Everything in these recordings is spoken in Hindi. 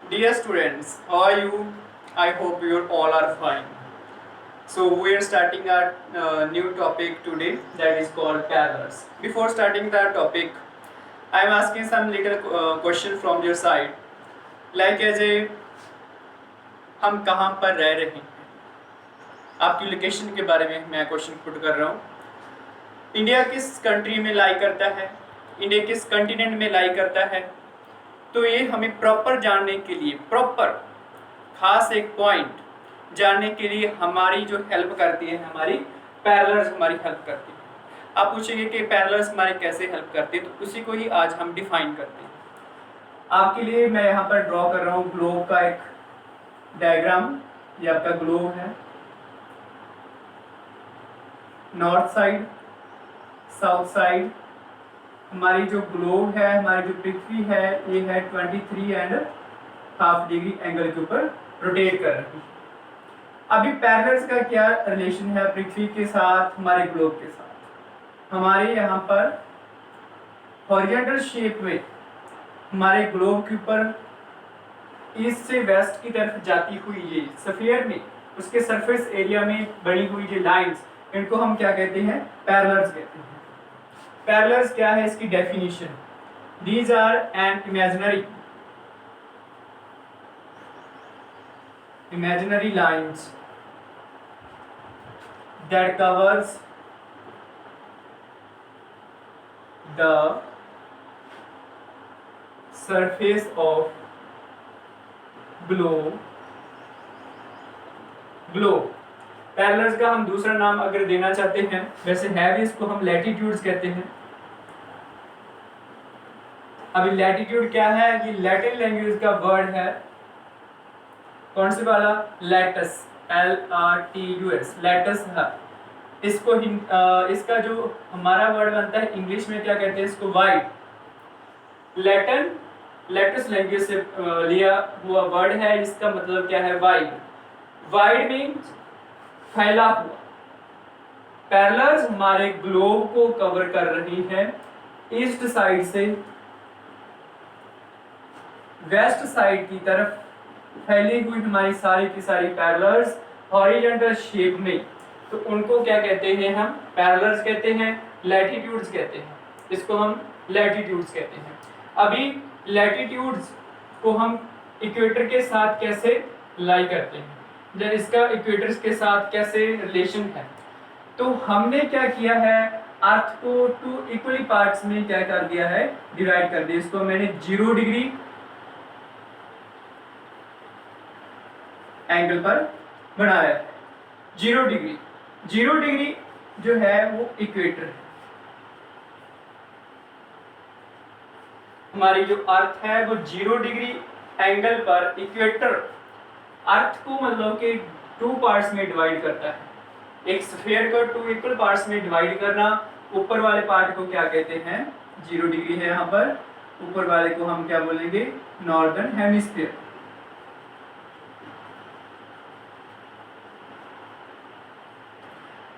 Dear students, how are you? I hope you all are fine. So we are starting our new topic today, that is called parallels. Before starting the topic, I am asking some little question from your side. Like as a हम कहाँ पर रह रहे हैं, आपकी लोकेशन के बारे में मैं क्वेश्चन पुट कर रहा हूँ. इंडिया किस कंट्री में लाई करता है, इंडिया किस कंटिनेंट में लाई करता है, तो ये हमें प्रॉपर जानने के लिए, प्रॉपर खास एक पॉइंट जानने के लिए हमारी जो हेल्प करती है, हमारी पैरेलल्स हमारी हेल्प करती है. आप पूछेंगे कि पैरेलल्स हमारी कैसे हेल्प करती है, तो उसी को ही आज हम डिफाइन करते हैं. आपके लिए मैं यहाँ पर ड्रॉ कर रहा हूँ ग्लोब का एक डायग्राम. ये आपका ग्लोब है. नॉर्थ साइड, साउथ साइड, हमारी जो ग्लोब है, हमारी जो पृथ्वी है, ये है 23.5 डिग्री एंगल के ऊपर रोटेट कर रही है. अभी पैरेलल्स का क्या रिलेशन है पृथ्वी के साथ, हमारे ग्लोब के साथ. हमारे यहाँ पर हॉरिजॉन्टल शेप में हमारे ग्लोब के ऊपर ईस्ट से वेस्ट की तरफ जाती हुई ये स्फीयर में उसके सरफेस एरिया में बनी हुई जो लाइंस, इनको हम क्या कहते हैं, पैरेलल्स कहते हैं. पैरेलल्स क्या है, इसकी definition. These are an imaginary lines that covers the surface of globe. Parallels का हम दूसरा नाम अगर देना चाहते हैं, वैसे है भी, इसको हम लैटिट्यूड्स कहते हैं. अभी लैटिट्यूड क्या है, ये लैटिन लैंग्वेज का वर्ड है. कौन से वाला, लैटस, LATUS, लैटस है. इसको इसका जो हमारा वर्ड बनता है इंग्लिश में क्या कहते हैं, इसको वाइड. लैटस लैंग्वेज से लिया हुआ वर्ड है. इसका मतलब क्या है, वाइड. वाइड मीन्स फैला हुआ. पैरेलल्स हमारे ग्लोब को कवर कर रही है ईस्ट साइड से वेस्ट साइड की तरफ फैली हुई हमारी सारी की सारी पैरेलल्स हॉरिजॉन्टल शेप में. तो उनको क्या कहते हैं, हम पैरेलल्स कहते हैं, लैटिट्यूड्स कहते हैं. इसको हम लैटिट्यूड्स कहते हैं. अभी लैटिट्यूड्स को हम इक्वेटर के साथ कैसे लाई करते हैं, जब इसका इक्वेटर के साथ कैसे रिलेशन है. तो हमने क्या किया है, अर्थ को 2 इक्वली पार्ट्स में क्या कर दिया है, डिवाइड कर दिया. इसको मैंने 0 डिग्री एंगल पर बनाया है. 0 डिग्री जो है वो इक्वेटर है. हमारी जो अर्थ है वो 0 डिग्री एंगल पर इक्वेटर अर्थ को मतलब कि 2 पार्ट्स में डिवाइड करता है. एक स्फीयर को 2 इक्वल पार्ट्स में डिवाइड करना. ऊपर वाले पार्ट को क्या कहते हैं, 0 डिग्री है यहाँ पर, ऊपर वाले को हम क्या बोलेंगे, नॉर्दर्न हेमिस्फीयर.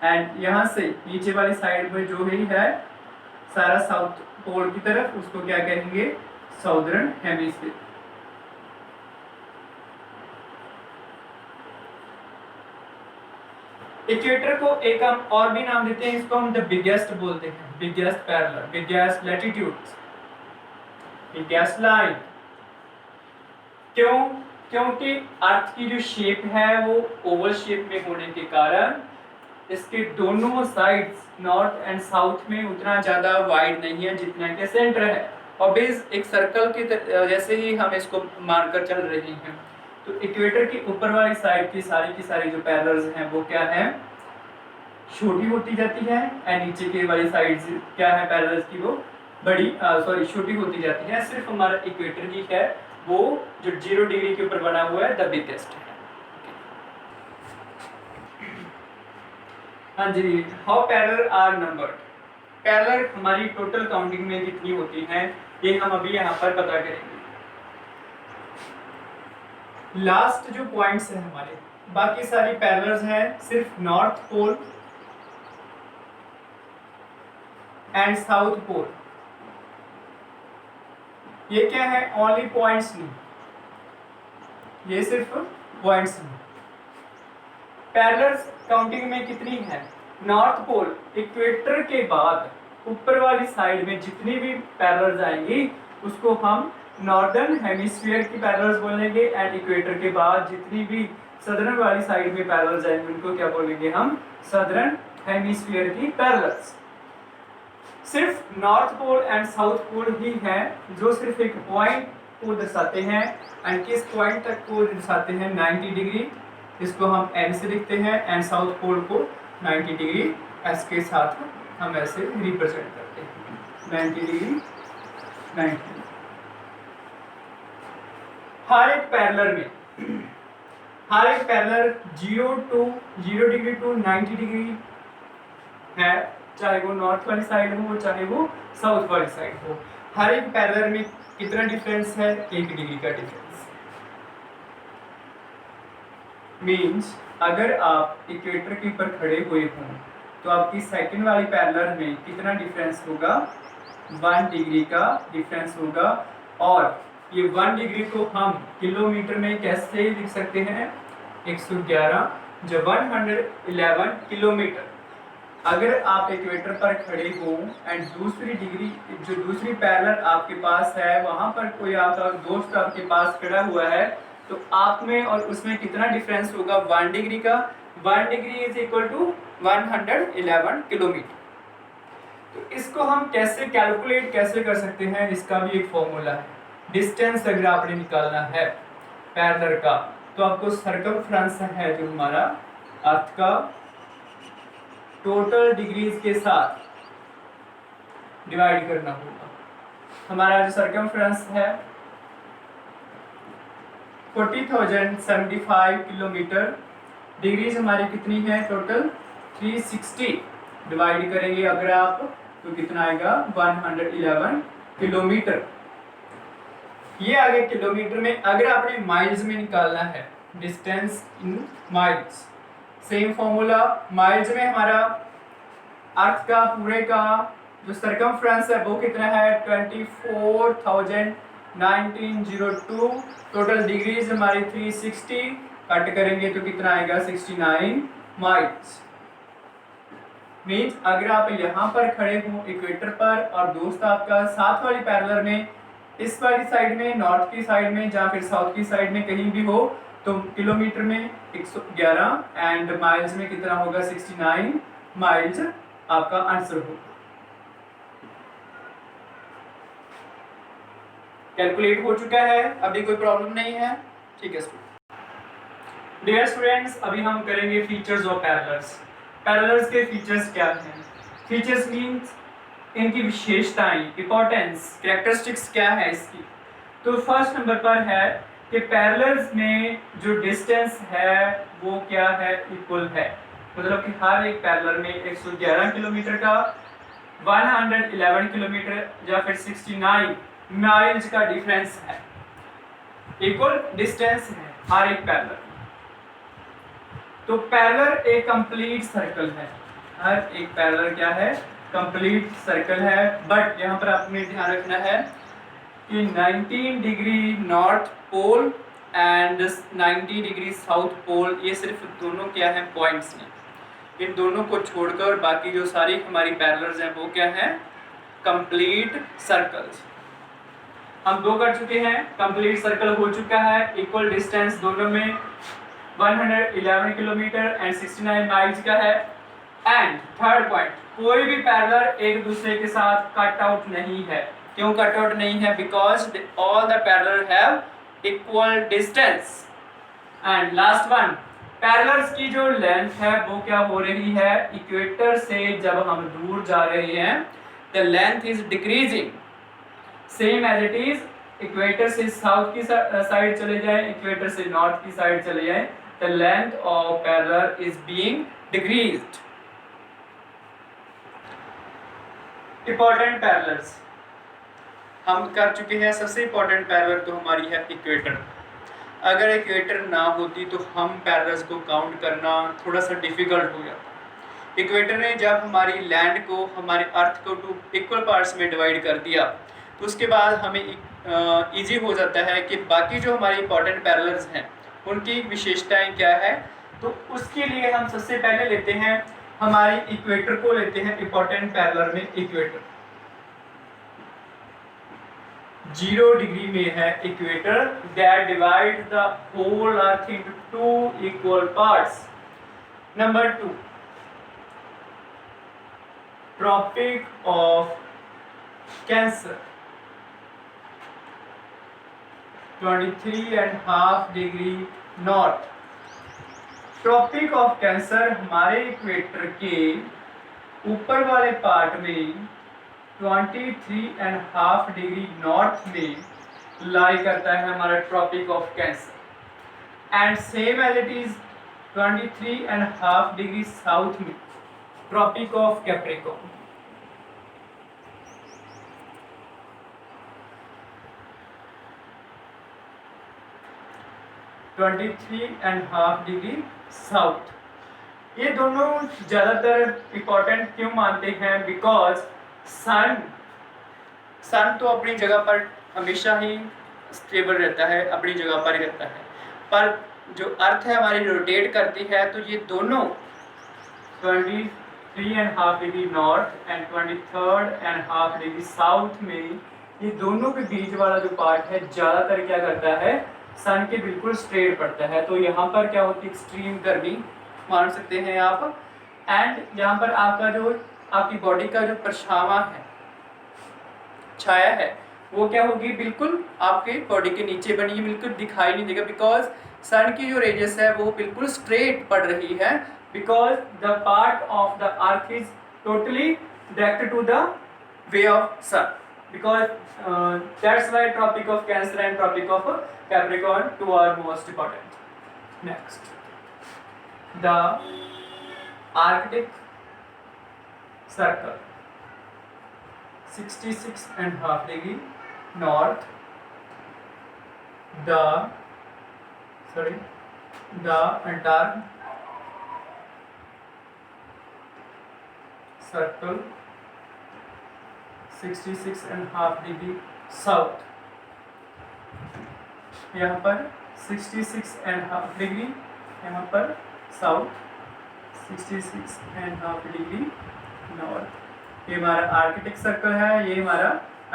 एंड यहाँ से नीचे वाली साइड में जो ही है सारा साउथ पोल की तरफ, उसको क्या कहेंगे, साउदर्न हेमिस्फीयर. इक्वेटर को एक हम और भी नाम देते हैं, इसको हम द बिगेस्ट बोलते हैं, biggest parallel, biggest latitudes, biggest line. क्यों, क्योंकि अर्थ की जो शेप है वो ओवल शेप में होने के कारण इसके दोनों साइड्स नॉर्थ एंड साउथ में उतना ज़्यादा वाइड नहीं है जितना कि सेंटर है. और बेस एक सर्कल की जैसे ही हम इसको मानकर चल रहे हैं. तो इक्वेटर की ऊपर वाली साइड की सारी जो पैरेलल्स हैं वो क्या है, छोटी होती जाती है. एंड नीचे की वाली साइड क्या है पैरेलल्स की, वो बड़ी छोटी होती जाती है. सिर्फ हमारा इक्वेटर ही है वो जो 0 डिग्री के ऊपर बना हुआ है, द बिगेस्ट है. हाँ जी, how parallel are numbered. Parallel हमारी टोटल काउंटिंग में कितनी होती हैं, ये हम अभी यहाँ पर पता करेंगे. लास्ट जो पॉइंट्स हैं हमारे, बाकी सारी पैरेलल्स हैं, सिर्फ north pole and south pole. ये क्या है, ओनली पॉइंट्स नहीं. ये सिर्फ पॉइंट्स हैं। पैरेलल्स काउंटिंग में कितनी है? नॉर्थ पोल इक्वेटर के बाद ऊपर वाली साइड में जितनी भी पैरेलल्स आएंगी उसको हम नॉर्दर्न हेमिस्फीयर की पैरेलल्स बोलेंगे, एंड इक्वेटर के बाद जितनी भी सदर्न वाली साइड में पैरेलल्स आएंगे उनको क्या बोलेंगे हम? सदर्न हेमिस्फीयर की पैरेलल्स। सिर्फ north pole and south Pole ही है जो सिर्फ एक पॉइंट को दर्शाते हैं, एंड किस पॉइंट तक को दर्शाते हैं? 90 डिग्री, इसको हम एन से लिखते हैं, एंड साउथ पोल को 90 डिग्री एस के साथ हम ऐसे रिप्रेजेंट करते हैं, 90 डिग्री 90। हर एक पैरेलल 0 डिग्री टू 90 डिग्री है, चाहे वो नॉर्थ वाली साइड हो चाहे वो साउथ वाली साइड हो। हर एक पैरेलल में कितना डिफरेंस है? 1 डिग्री का डिफरेंस। मीन्स अगर आप इक्वेटर के ऊपर खड़े हुए हों तो आपकी सेकंड वाली पैरेलल में कितना डिफरेंस होगा? 1 डिग्री का डिफरेंस होगा। और ये 1 डिग्री को हम किलोमीटर में कैसे लिख सकते हैं? 111, जो 111 किलोमीटर। अगर आप इक्वेटर पर खड़े हो एंड दूसरी पैरेलल आपके पास है, वहां पर कोई आपका दोस्त आपके पास खड़ा हुआ है, तो आप में और उसमें कितना डिफरेंस होगा? 1 डिग्री का। 1 degree is equal to 111 kilometre. तो इसको हम कैसे कैलकुलेट कर सकते हैं? इसका भी एक फॉर्मूला है। डिस्टेंस अगर आपने निकालना है पैरेलल का, तो आपको सर्कमफ्रेंस है जो हमारा अर्थ का टोटल डिग्रीज के साथ डिवाइड करना होगा। हमारा जो सर्कमफ्रेंस है 40,075 किलोमीटर, डिग्रीज हमारी कितनी है? टोटल 360। डिवाइड करेंगे अगर आप तो कितना आएगा? 111 किलोमीटर। ये आगे किलोमीटर में। अगर आपने माइल्स में निकालना है, distance in miles, same formula. Miles में हमारा अर्थ का पूरे का जो सर्कमफ्रेंस है वो कितना है? 24,1902। टोटल डिग्रीज हमारी 360, कट करेंगे तो कितना आएगा? 69 माइल्स। मीन्स अगर आप यहाँ पर खड़े हो इक्वेटर पर और दोस्त आपका साथ वाली पैरेलल में इस वाली साइड में, नॉर्थ की साइड में या फिर साउथ की साइड में कहीं भी हो, तो किलोमीटर में 111 एंड माइल्स में कितना होगा? 69 माइल्स आपका आंसर होगा। कैलकुलेट हो चुका है, अभी कोई प्रॉब्लम नहीं है? ठीक है स्टूडेंट। डियर स्टूडेंट्स, अभी हम करेंगे फीचर्स ऑफ पैरेलल्स। पैरेलल्स के फीचर्स क्या हैं? फीचर्स मीन्स इनकी विशेषताएं, इंपॉर्टेंस, कैरेक्टरिस्टिक्स क्या है इसकी। तो फर्स्ट नंबर पर है कि पैरेलल्स में जो डिस्टेंस है वो क्या है? इक्वल है। मतलब कि हर एक पैरेलल में 111 किलोमीटर का, 111 किलोमीटर या फिर 69 माइल्स का डिफरेंस है। इक्वल डिस्टेंस है हर एक पैरेलल। तो पैरेलल एक कंप्लीट सर्कल है। हर एक पैरेलल क्या है? कंप्लीट सर्कल है। बट यहाँ पर आपने ध्यान रखना है कि 19 degree north pole and 90 degree south pole, ये सिर्फ दोनों क्या है? पॉइंट्स हैं। इन दोनों को छोड़कर बाकी जो सारी हमारी पैरेलल्स हैं वो क्या है? Complete circles. हम दो कर चुके हैं, कंप्लीट सर्कल हो चुका है। इक्वल डिस्टेंस दोनों में 111 किलोमीटर एंड 69 माइल्स का है। एंड थर्ड पॉइंट, कोई भी पैरेलल एक दूसरे के साथ कट आउट नहीं है। क्यों कट आउट नहीं है? Because all the parallel have equal distance. And last one, parallels की जो लेंथ है वो क्या हो रही है? इक्वेटर से जब हम दूर जा रहे हैं the length is decreasing, same as it is. Equator से साउथ की साइड चले जाए, इक्वेटर से नॉर्थ की साइड चले जाए, the length of parallel is being decreased. Important parallels हम कर चुके हैं। सबसे इंपॉर्टेंट पैरेलल तो हमारी है इक्वेटर। अगर इक्वेटर ना होती तो हम पैरेलल्स को काउंट करना थोड़ा सा डिफिकल्ट हो जाता। इक्वेटर ने जब हमारी लैंड को, हमारे अर्थ को टू इक्वल पार्ट्स में डिवाइड कर दिया तो उसके बाद हमें इजी हो जाता है कि बाकी जो हमारी इंपॉर्टेंट पैरेलल्स हैं उनकी विशेषताएं क्या है। तो उसके लिए हम सबसे पहले लेते हैं हमारी इक्वेटर को, लेते हैं इंपॉर्टेंट पैरेलल में इक्वेटर। 0 डिग्री में है equator that divide the whole earth into 2 equal parts. Number 2, tropic of cancer 23.5 degree north. Tropic of cancer हमारे इक्वेटर के ऊपर वाले पार्ट में 23.5 डिग्री नॉर्थ में लाई करता है हमारा Tropic of Cancer, and same as it is 23.5 degree south में Tropic of Capricorn. (23.5 degree south. ये दोनों ज़्यादातर इम्पोर्टेंट क्यों मानते हैं? बिकॉज सन तो अपनी जगह पर हमेशा ही स्टेबल रहता है, अपनी जगह पर ही रहता है, पर जो अर्थ है हमारी रोटेट करती है, तो ये दोनों 23.5 degree north and 23.5 degree south में, ये दोनों के बीच वाला जो पार्ट है ज़्यादातर क्या करता है, सन के बिल्कुल स्ट्रेट पड़ता है। तो यहाँ पर क्या होती है, एक्सट्रीम गर्मी मान सकते हैं आप, एंड यहाँ पर आपका जो आपकी बॉडी का जो परछावा है, छाया है, वो क्या होगी, बिल्कुल आपके बॉडी के नीचे बनी है, बिल्कुल दिखाई नहीं देगा, बिकॉज सन की जो रेडियस है वो बिल्कुल स्ट्रेट पड़ रही है, because the part of the earth is totally directed to the way of sun, because that's why Tropic of Cancer and Tropic of Capricorn 2 are most important. Next, the Arctic Circle 66.5 degree north. The Antarctic Circle 66.5 degree south. यहाँ पर 66.5 डिग्री, यहाँ पर साउथ 66.5 डिग्री नॉर्थ। ये हमारा आर्कटिक सर्कल है, ये हमारा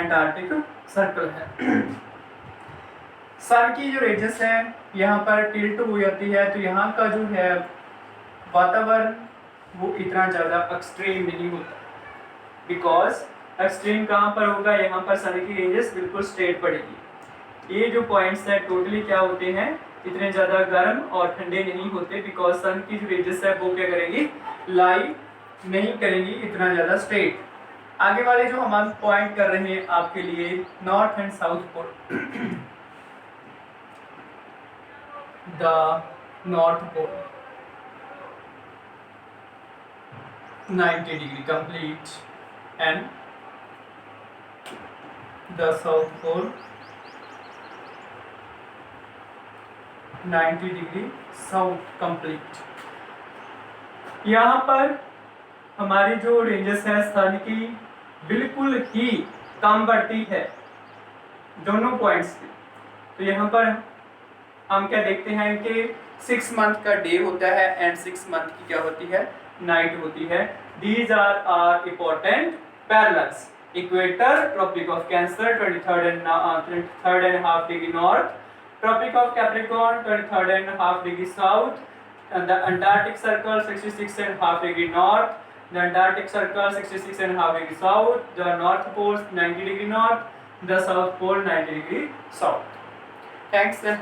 अंटार्कटिक सर्कल है। सन की जो रेडियस है यहाँ पर टिल्ट हो जाती है, तो यहाँ का जो है वातावरण वो इतना ज़्यादा एक्सट्रीम नहीं होता, बिकॉज एक्सट्रीम कहाँ पर होगा, यहाँ पर सन की रेंजेस बिल्कुल स्ट्रेट पड़ेगी। ये जो पॉइंट्स हैं टोटली क्या होते हैं, इतने ज़्यादा गर्म और ठंडे नहीं होते, बिकॉज सन की जो रेंजेस है वो क्या करेंगी, लाई नहीं करेंगी इतना ज़्यादा स्ट्रेट। आगे वाले जो हम पॉइंट कर रहे हैं आपके लिए, north and south pole. The north pole 90 degree complete, and the south pole 90 degree south complete. यहाँ पर हमारी जो रेंजेस है सन की बिल्कुल ही कम बढ़ती है दोनों पॉइंट्स की। तो यहाँ पर हम क्या देखते हैं कि 6 मंथ का डे होता है एंड 6 मंथ की क्या होती है, नाइट होती है। These are important parallels. Equator, Tropic of Cancer 23.5 degree north, Tropic of Capricorn 23.5 degree south, and the Antarctic Circle 66.5 degree north, the Antarctic Circle 66.5 degree south, the North Pole 90 degree north, the South Pole 90 degree south. Thanks and